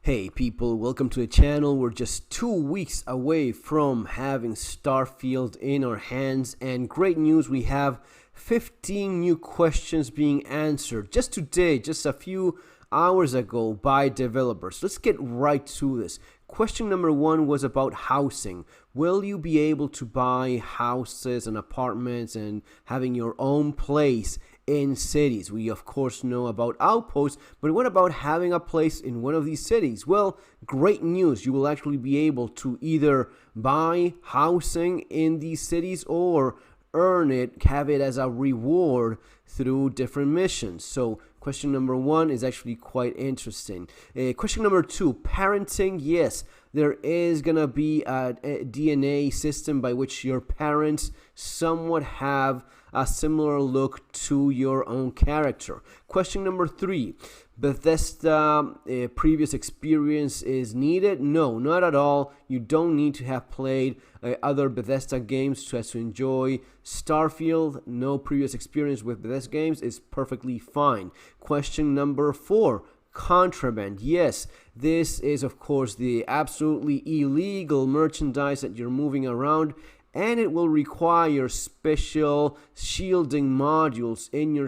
Hey people, welcome to the channel. We're just 2 weeks away from having STARFIELD in our hands, and great news, we have 15 new questions being answered just today, just a few hours ago by developers. Let's get right to this. Question number 1 was about housing. Will you be able to buy houses and apartments and having your own place in cities? We of course know about outposts, but what about having a place in one of these cities? Well, great news. You will actually be able to either buy housing in these cities or earn it, have it as a reward through different missions. So question number 1 is actually quite interesting. Question number 2, parenting. Yes, there is gonna be a DNA system by which your parents somewhat have a similar look to your own character. Question number 3, Bethesda previous experience is needed? No, not at all. You don't need to have played other Bethesda games to enjoy STARFIELD. No previous experience with Bethesda games is perfectly fine. Question number 4, Contraband. Yes, this is of course the absolutely illegal merchandise that you're moving around, and it will require special shielding modules in your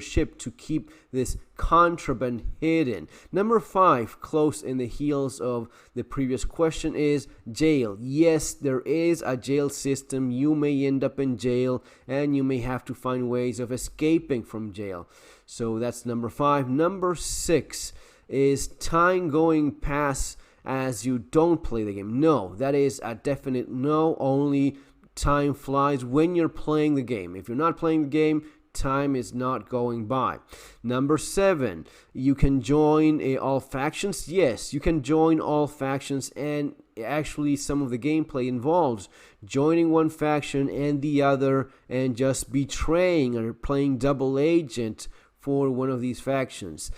ship to keep this contraband hidden. Number 5, close in the heels of the previous question, is jail. Yes, there is a jail system. You may end up in jail and you may have to find ways of escaping from jail. So that's number 5. Number 6 is time going past as you don't play the game. No, that is a definite no. Only time flies when you're playing the game. If you're not playing the game, time is not going by. Number 7, you can join all factions. Yes, you can join all factions, and actually some of the gameplay involves joining one faction and the other and just betraying or playing double agent for one of these factions.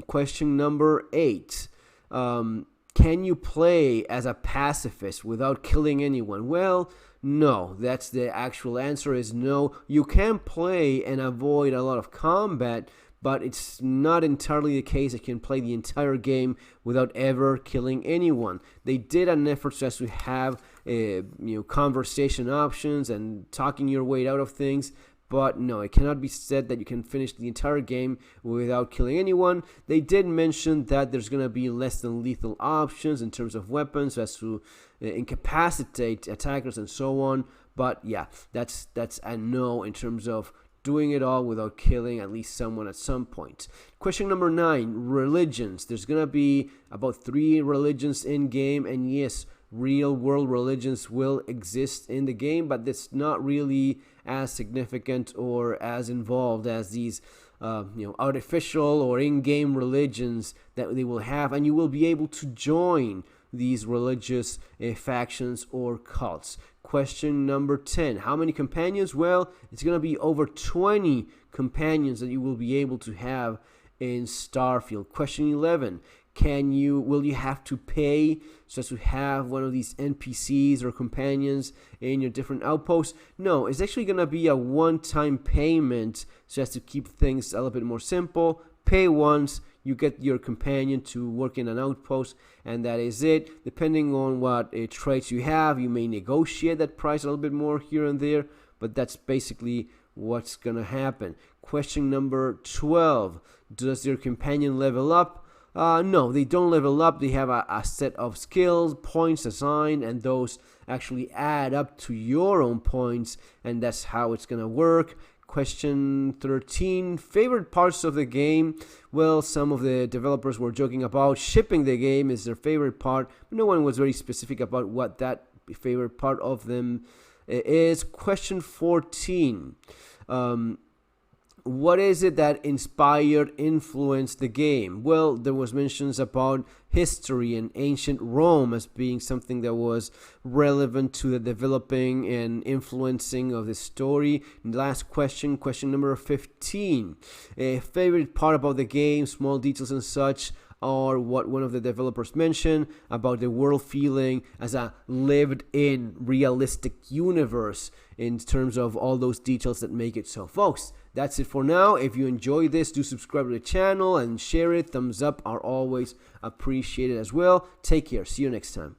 Question number 8, can you play as a pacifist without killing anyone? Well, no. That's the actual answer, is no. You can play and avoid a lot of combat, but it's not entirely the case that you can play the entire game without ever killing anyone. They did an effort just to have conversation options and talking your way out of things. But no, it cannot be said that you can finish the entire game without killing anyone. They did mention that there's going to be less than lethal options in terms of weapons as to incapacitate attackers and so on. But yeah, that's a no in terms of doing it all without killing at least someone at some point. Question number 9, religions. There's going to be about 3 religions in game, and yes, real world religions will exist in the game, but it's not really as significant or as involved as these artificial or in-game religions that they will have, and you will be able to join these religious factions or cults. Question number 10, how many companions? Well, it's going to be over 20 companions that you will be able to have in STARFIELD. Question 11, will you have to pay just to have one of these NPCs or companions in your different outposts? No, it's actually going to be a one-time payment just to keep things a little bit more simple. Pay once, you get your companion to work in an outpost, and that is it. Depending on what traits you have, you may negotiate that price a little bit more here and there, but that's basically what's going to happen. Question number 12, does your companion level up? No, they don't level up. They have a set of skills, points assigned, and those actually add up to your own points, and that's how it's going to work. Question 13, favorite parts of the game. Well, some of the developers were joking about shipping the game is their favorite part, but no one was very specific about what that favorite part of them is. Question 14, what is it that influenced the game? Well, there was mentions about history and ancient Rome as being something that was relevant to the developing and influencing of the story. And last question, question number 15. A favorite part about the game, small details and such, or what one of the developers mentioned about the world feeling as a lived-in realistic universe in terms of all those details that make it so. Folks, That's it for now. If you enjoy this, do subscribe to the channel and share it. Thumbs up are always appreciated as well. Take care. See you next time.